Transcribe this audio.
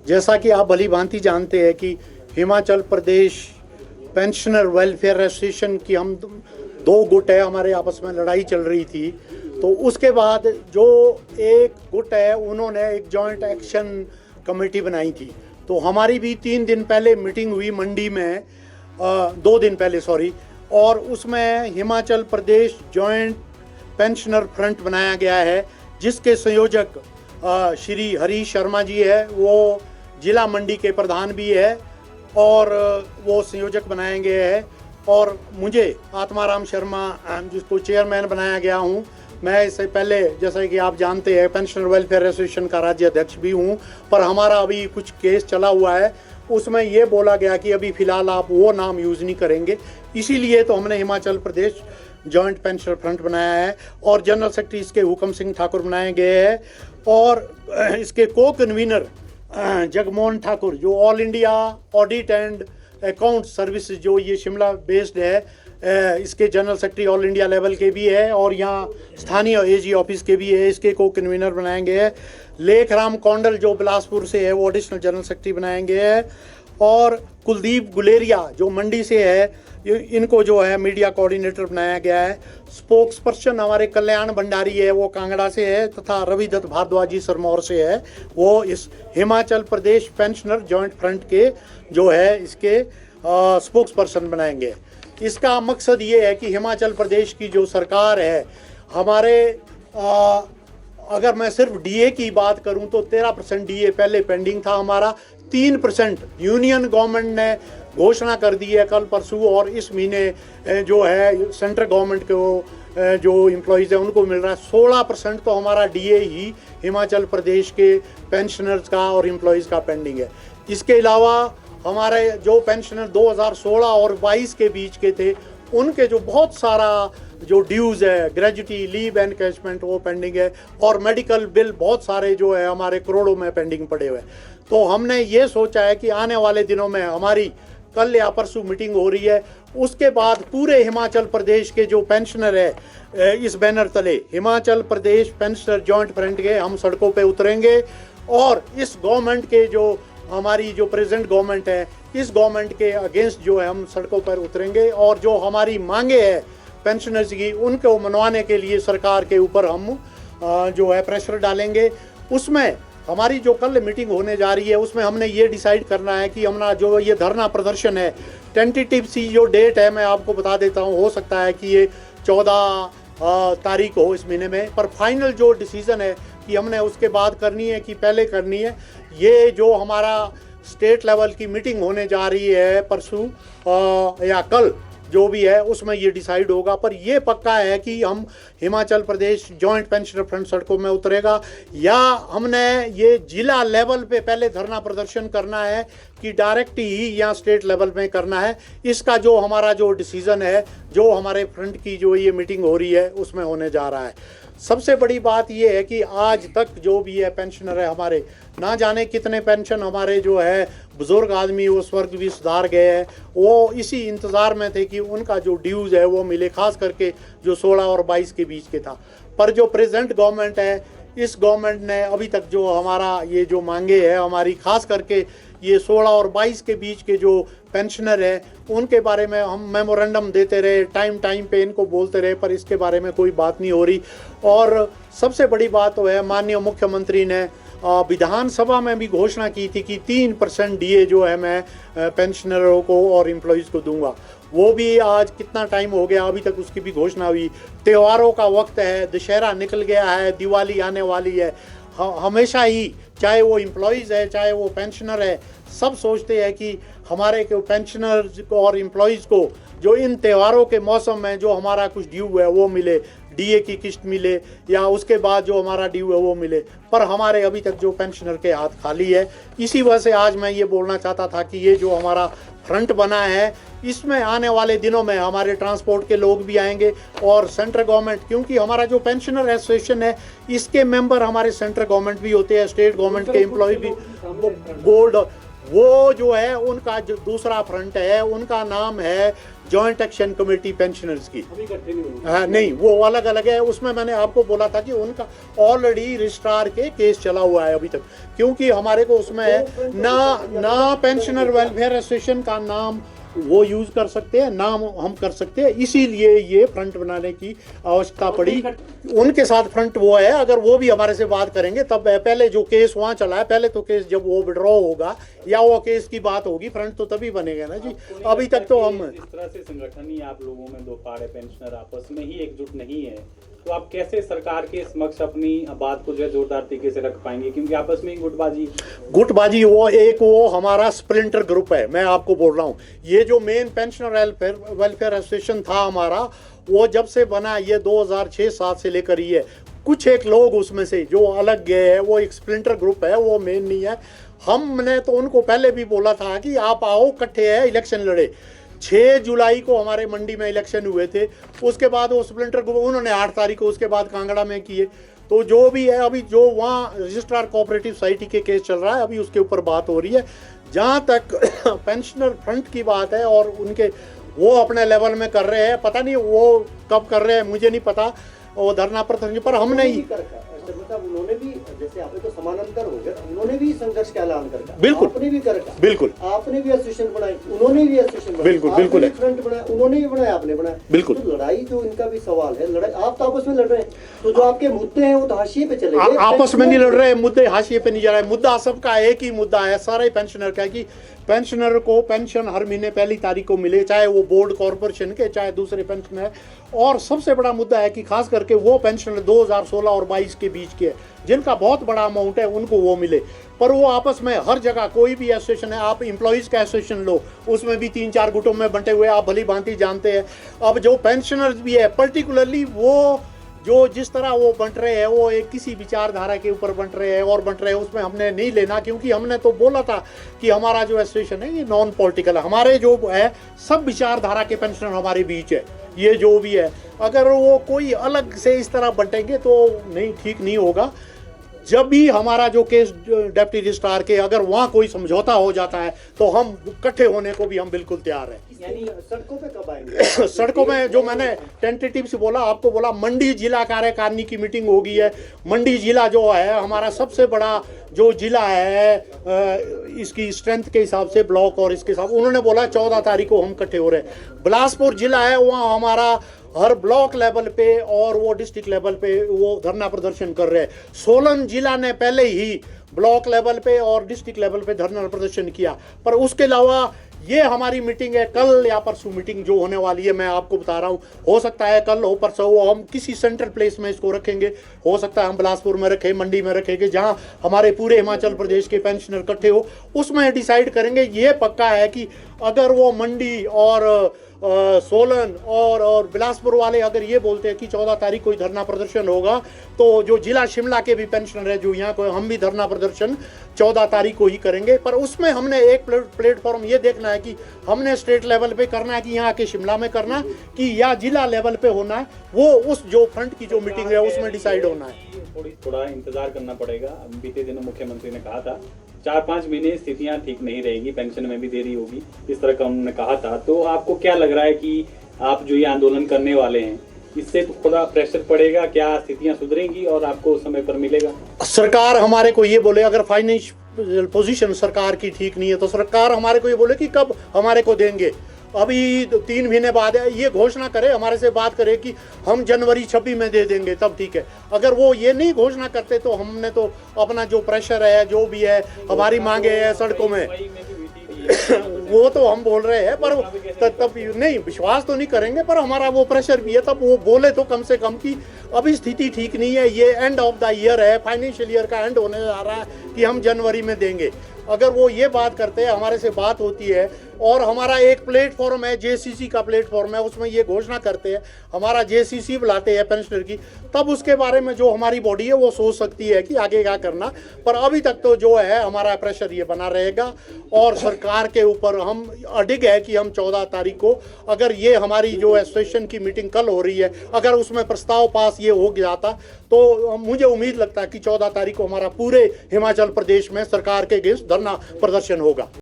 जैसा कि आप भली भांति जानते हैं कि Himachal Pradesh pensioner welfare association की हम दो गुट है, हमारे आपस में लड़ाई चल रही थी। तो उसके बाद जो एक गुट है उन्होंने एक जॉइंट एक्शन कमेटी बनाई थी। तो हमारी भी 3 दिन पहले मीटिंग हुई मंडी में, 2 दिन पहले सॉरी, और उसमें Himachal Pradesh joint pensioner front बनाया गया है, जिसके संयोजक श्री हरीश शर्मा जी है, वो जिला मंडी के प्रधान भी है और वो संयोजक बनाए गए हैं। और मुझे आत्माराम शर्मा जिसको चेयरमैन बनाया गया हूँ। मैं इससे पहले जैसा कि आप जानते हैं पेंशनर वेलफेयर एसोसिएशन का राज्य अध्यक्ष भी हूँ, पर हमारा अभी कुछ केस चला हुआ है, उसमें ये बोला गया कि अभी फ़िलहाल आप वो नाम यूज़ नहीं करेंगे, इसीलिए तो हमने Himachal Pradesh joint pensioner front बनाया है और जनरल सेक्रेटरी इसके हुकम सिंह ठाकुर बनाए गए हैं और इसके को कन्वीनर जगमोहन ठाकुर जो all India audit and account service जो ये शिमला बेस्ड है, इसके general secretary all India level के भी है और यहाँ स्थानीय एजी ऑफिस के भी है, इसके को कन्वीनर बनाएंगे हैं। लेखराम कौंडल जो बिलासपुर से है वो एडिशनल जनरल सेक्रेटरी बनाएंगे हैं और कुलदीप गुलेरिया जो मंडी से है इनको जो है मीडिया कोऑर्डिनेटर बनाया गया है। स्पोक्स पर्सन हमारे कल्याण भंडारी है, वो कांगड़ा से है, तथा रविदत्त भारद्वाजी सिरमौर से है, वो इस Himachal Pradesh pensioner joint front के जो है इसके स्पोक्स पर्सन बनाएंगे। इसका मकसद ये है कि हिमाचल प्रदेश की जो सरकार है हमारे अगर मैं सिर्फ डीए की बात करूं तो 13% डीए पहले पेंडिंग था हमारा, 3% यूनियन गवर्नमेंट ने घोषणा कर दी है कल परसों, और इस महीने जो है सेंट्रल गवर्नमेंट को जो एम्प्लॉयज़ है उनको मिल रहा है। 16% तो हमारा डीए ही हिमाचल प्रदेश के पेंशनर्स का और एम्प्लॉयज़ का पेंडिंग है। इसके अलावा हमारे जो पेंशनर 2016 और 22 के बीच के थे उनके जो बहुत सारा जो ड्यूज़ है, ग्रेजुटी, लीव एनकैशमेंट, वो पेंडिंग है और मेडिकल बिल बहुत सारे जो है हमारे करोड़ों में पेंडिंग पड़े हुए। तो हमने ये सोचा है कि आने वाले दिनों में हमारी कल या परसों मीटिंग हो रही है, उसके बाद पूरे हिमाचल प्रदेश के जो पेंशनर है इस बैनर तले Himachal Pradesh pensioner joint front के हम सड़कों पे उतरेंगे और इस गवर्नमेंट के जो हमारी जो प्रेजेंट गवर्नमेंट है इस गवर्नमेंट के अगेंस्ट जो है हम सड़कों पर उतरेंगे और जो हमारी मांगे है पेंशनर्स की उनको मनवाने के लिए सरकार के ऊपर हम जो है प्रेशर डालेंगे। उसमें हमारी जो कल मीटिंग होने जा रही है उसमें हमने ये डिसाइड करना है कि हमारा जो ये धरना प्रदर्शन है, टेंटेटिव सी जो डेट है मैं आपको बता देता हूँ, हो सकता है कि ये 14 तारीख हो इस महीने में, पर फाइनल जो डिसीज़न है कि हमने उसके बाद करनी है कि पहले करनी है, ये जो हमारा स्टेट लेवल की मीटिंग होने जा रही है परसों या कल जो भी है उसमें ये डिसाइड होगा। पर ये पक्का है कि हम Himachal Pradesh joint pensioner front सड़कों में उतरेगा, या हमने ये जिला लेवल पे पहले धरना प्रदर्शन करना है कि डायरेक्ट ही या स्टेट लेवल में करना है, इसका जो हमारा जो डिसीज़न है जो हमारे फ्रंट की जो ये मीटिंग हो रही है उसमें होने जा रहा है। सबसे बड़ी बात ये है कि आज तक जो भी है पेंशनर है हमारे, ना जाने कितने पेंशन हमारे जो है बुज़ुर्ग आदमी वो स्वर्ग भी सुधार गए हैं, वो इसी इंतज़ार में थे कि उनका जो ड्यूज़ है वो मिले, खास करके जो 16 और 22 के बीच के था। पर जो प्रेजेंट गवर्नमेंट है इस गवर्नमेंट ने अभी तक जो हमारा ये जो मांगे है हमारी, खास करके ये 16 और 22 के बीच के जो पेंशनर है उनके बारे में हम मेमोरेंडम देते रहे, टाइम पे इनको बोलते रहे, पर इसके बारे में कोई बात नहीं हो रही। और सबसे बड़ी बात तो है माननीय मुख्यमंत्री ने विधानसभा में भी घोषणा की थी कि 3% डीए जो है मैं पेंशनरों को और एम्प्लॉयज़ को दूंगा, वो भी आज कितना टाइम हो गया अभी तक उसकी भी घोषणा हुई। त्योहारों का वक्त है, दशहरा निकल गया है, दिवाली आने वाली है, हमेशा ही चाहे वो एम्प्लॉयज़ है चाहे वो पेंशनर है, सब सोचते हैं कि हमारे को पेंशनर्स को और एम्प्लॉयज़ को जो इन त्योहारों के मौसम में जो हमारा कुछ ड्यू है वो मिले, डीए की किस्त मिले या उसके बाद जो हमारा ड्यू है वो मिले, पर हमारे अभी तक जो पेंशनर के हाथ खाली है। इसी वजह से आज मैं ये बोलना चाहता था कि ये जो हमारा फ्रंट बना है इसमें आने वाले दिनों में हमारे ट्रांसपोर्ट के लोग भी आएंगे और सेंट्रल गवर्नमेंट, क्योंकि हमारा जो पेंशनर एसोसिएशन है इसके मेंबर हमारे सेंट्रल गवर्नमेंट भी होते हैं, स्टेट गवर्नमेंट के एम्प्लॉय भी, बोर्ड वो जो है उनका जो दूसरा फ्रंट है, उनका नाम है जॉइंट एक्शन कमेटी पेंशनर्स की। हाँ नहीं, वो अलग अलग है। उसमें मैंने आपको बोला था कि उनका ऑलरेडी रजिस्ट्रार के केस चला हुआ है अभी तक, क्योंकि हमारे को उसमें है ना पेंशनर वेलफेयर एसोसिएशन का नाम वो यूज कर सकते हैं, नाम हम कर सकते हैं, इसीलिए ये फ्रंट बनाने की आवश्यकता पड़ी। उनके साथ फ्रंट वो है, अगर वो भी हमारे से बात करेंगे तब पहले जो केस वहाँ चला है, पहले तो केस जब वो विड्रॉ होगा या वो केस की बात होगी, फ्रंट तो तभी बनेगा ना जी। अभी तक तो हम इस तरह से संगठन ही आप लोगों में दो फाड़े, पेंशनर आपस में ही एकजुट नहीं है, तो आप कैसे सरकार के समक्ष अपनी बात को जो है जोरदार तरीके से रख पाएंगे, क्योंकि आपस में ही गुटबाजी वो हमारा स्प्लिंटर ग्रुप है। मैं आपको बोल रहा हूँ, ये जो मेन पेंशनर वेलफेयर एसोसिएशन था हमारा, वो जब से बना ये 2006-7 से लेकर ही है। कुछ एक लोग उसमें से जो अलग गए हैं, वो एक स्प्लिंटर ग्रुप है, वो मेन नहीं है। हमने तो उनको पहले भी बोला था कि आप आओ, इकट्ठे है, इलेक्शन लड़े। 6 जुलाई को हमारे मंडी में इलेक्शन हुए थे, उसके बाद वो स्प्लिंटर ग्रुप उन्होंने 8 तारीख को उसके बाद कांगड़ा में किए। तो जो भी है, अभी जो वहाँ रजिस्ट्रार कोऑपरेटिव सोसाइटी के केस चल रहा है, अभी उसके ऊपर बात हो रही है। जहाँ तक पेंशनर फ्रंट की बात है, और उनके वो अपने लेवल में कर रहे हैं, पता नहीं वो कब कर रहे हैं, मुझे नहीं पता, वो धरना प्रदर्शन पर हमने ही उन्होंने भी, जैसे आपने तो समानांतर हो गया, उन्होंने भी संघर्ष का ऐलान कर, बिल्कुल आपने भी कर, बिल्कुल आपने भी एसोसिएशन बनाई, उन्होंने भी एसोसिएशन बनाई, बिल्कुल बिल्कुल फ्रंट बनाया, उन्होंने भी बनाया, आपने बनाया, बिल्कुल। तो लड़ाई जो इनका भी सवाल है, लड़ाई आप तो आपस में लड़ रहे हैं, तो जो आपके मुद्दे हैं वो तो हाशिए पे चले गए। आपस में नहीं लड़ रहे, मुद्दे हाशिए पे नहीं जा रहे। मुद्दा सबका एक ही मुद्दा है, सारे पेंशनर का, कि पेंशनर को पेंशन हर महीने पहली तारीख को मिले, चाहे वो बोर्ड कॉर्पोरेशन के, चाहे दूसरे पेंशनर। और सबसे बड़ा मुद्दा है कि खास करके वो पेंशनर 2016 और 22 के बीच के, जिनका बहुत बड़ा अमाउंट है, उनको वो मिले। पर वो आपस में हर जगह, कोई भी एसोसिएशन है, आप एम्प्लॉइज का एसोसिएशन लो, उसमें भी 3-4 गुटों में बंटे हुए, आप भली भांति जानते हैं। अब जो पेंशनर्स भी है, पर्टिकुलरली वो जो जिस तरह वो बंट रहे हैं, वो एक किसी विचारधारा के ऊपर बंट रहे हैं और बंट रहे हैं, उसमें हमने नहीं लेना, क्योंकि हमने तो बोला था कि हमारा जो एसोसिएशन है ये नॉन पॉलिटिकल है। हमारे जो है सब विचारधारा के पेंशनर हमारे बीच है, ये जो भी है। अगर वो कोई अलग से इस तरह बंटेंगे तो नहीं, ठीक नहीं होगा। जब भी हमारा जो केस डिप्टी रजिस्ट्रार के, अगर वहाँ कोई समझौता हो जाता है तो हम इकट्ठे होने को भी हम बिल्कुल तैयार हैं। यानी सड़कों पे कब आएंगे? सड़कों में जो मैंने टेंटेटिव से बोला, आपको बोला, मंडी जिला कार्यकारिणी की मीटिंग होगी है। मंडी जिला जो है हमारा सबसे बड़ा जो जिला है इसकी स्ट्रेंथ के हिसाब से, ब्लॉक और इसके हिसाब, उन्होंने बोला 14 तारीख को हम इकट्ठे हो रहे हैं। बिलासपुर जिला है, वहाँ हमारा हर ब्लॉक लेवल पे और वो डिस्ट्रिक्ट लेवल पे वो धरना प्रदर्शन कर रहे हैं। सोलन जिला ने पहले ही ब्लॉक लेवल पे और डिस्ट्रिक्ट लेवल पे धरना प्रदर्शन किया। पर उसके अलावा ये हमारी मीटिंग है, कल या परसों मीटिंग जो होने वाली है, मैं आपको बता रहा हूँ, हो सकता है कल हो, परसों हो, हम किसी सेंट्रल प्लेस में इसको रखेंगे। हो सकता है हम बिलासपुर में रखें, मंडी में रखेंगे, जहाँ हमारे पूरे हिमाचल प्रदेश के पेंशनर इकट्ठे हो, उसमें डिसाइड करेंगे। ये पक्का है कि अगर वो मंडी और सोलन और बिलासपुर वाले अगर ये बोलते हैं कि 14 तारीख को ही धरना प्रदर्शन होगा, तो जो जिला शिमला के भी पेंशनर है जो यहाँ को, हम भी धरना प्रदर्शन 14 तारीख को ही करेंगे। पर उसमें हमने एक प्लेटफॉर्म ये देखना है कि हमने स्टेट लेवल पे करना है कि यहाँ के शिमला में करना है कि या जिला लेवल पे होना है, वो उस जो फ्रंट की जो मीटिंग है उसमें डिसाइड होना है। थोड़ा इंतजार करना पड़ेगा। बीते दिनों मुख्यमंत्री ने कहा था 4-5 महीने स्थितियां ठीक नहीं रहेगी, पेंशन में भी देरी होगी, इस तरह का उन्होंने कहा था। तो आपको क्या लग रहा है कि आप जो ये आंदोलन करने वाले हैं, इससे तो थोड़ा प्रेशर पड़ेगा, क्या स्थितियां सुधरेंगी और आपको समय पर मिलेगा? सरकार हमारे को ये बोले, अगर फाइनेंशियल पोजीशन सरकार की ठीक नहीं है तो सरकार हमारे को ये बोले कि कब हमारे को देंगे। अभी 3 महीने बाद ये घोषणा करे, हमारे से बात करे कि हम जनवरी 26 में दे देंगे, तब ठीक है। अगर वो ये नहीं घोषणा करते तो हमने तो अपना जो प्रेशर है, जो भी है, हमारी मांगे है सड़कों में वो तो हम बोल रहे हैं, पर तब नहीं, विश्वास तो नहीं करेंगे, पर हमारा वो प्रेशर भी है। तब वो बोले तो कम से कम कि अभी स्थिति ठीक नहीं है, ये एंड ऑफ द ईयर है, फाइनेंशियल ईयर का एंड होने जा रहा है, कि हम जनवरी में देंगे। अगर वो ये बात करते हैं, हमारे से बात होती है, और हमारा एक प्लेटफॉर्म है, जेसीसी का प्लेटफॉर्म है, उसमें ये घोषणा करते हैं, हमारा जेसीसी बुलाते हैं पेंशनर की, तब उसके बारे में जो हमारी बॉडी है वो सोच सकती है कि आगे क्या करना। पर अभी तक तो जो है हमारा प्रेशर ये बना रहेगा, और सरकार के ऊपर हम अडिग है कि हम 14 तारीख को, अगर ये हमारी जो एसोसिएशन की मीटिंग कल हो रही है, अगर उसमें प्रस्ताव पास ये हो जाता तो मुझे उम्मीद लगता है कि 14 तारीख को हमारा पूरे हिमाचल प्रदेश में सरकार के अगेंस्ट धरना प्रदर्शन होगा।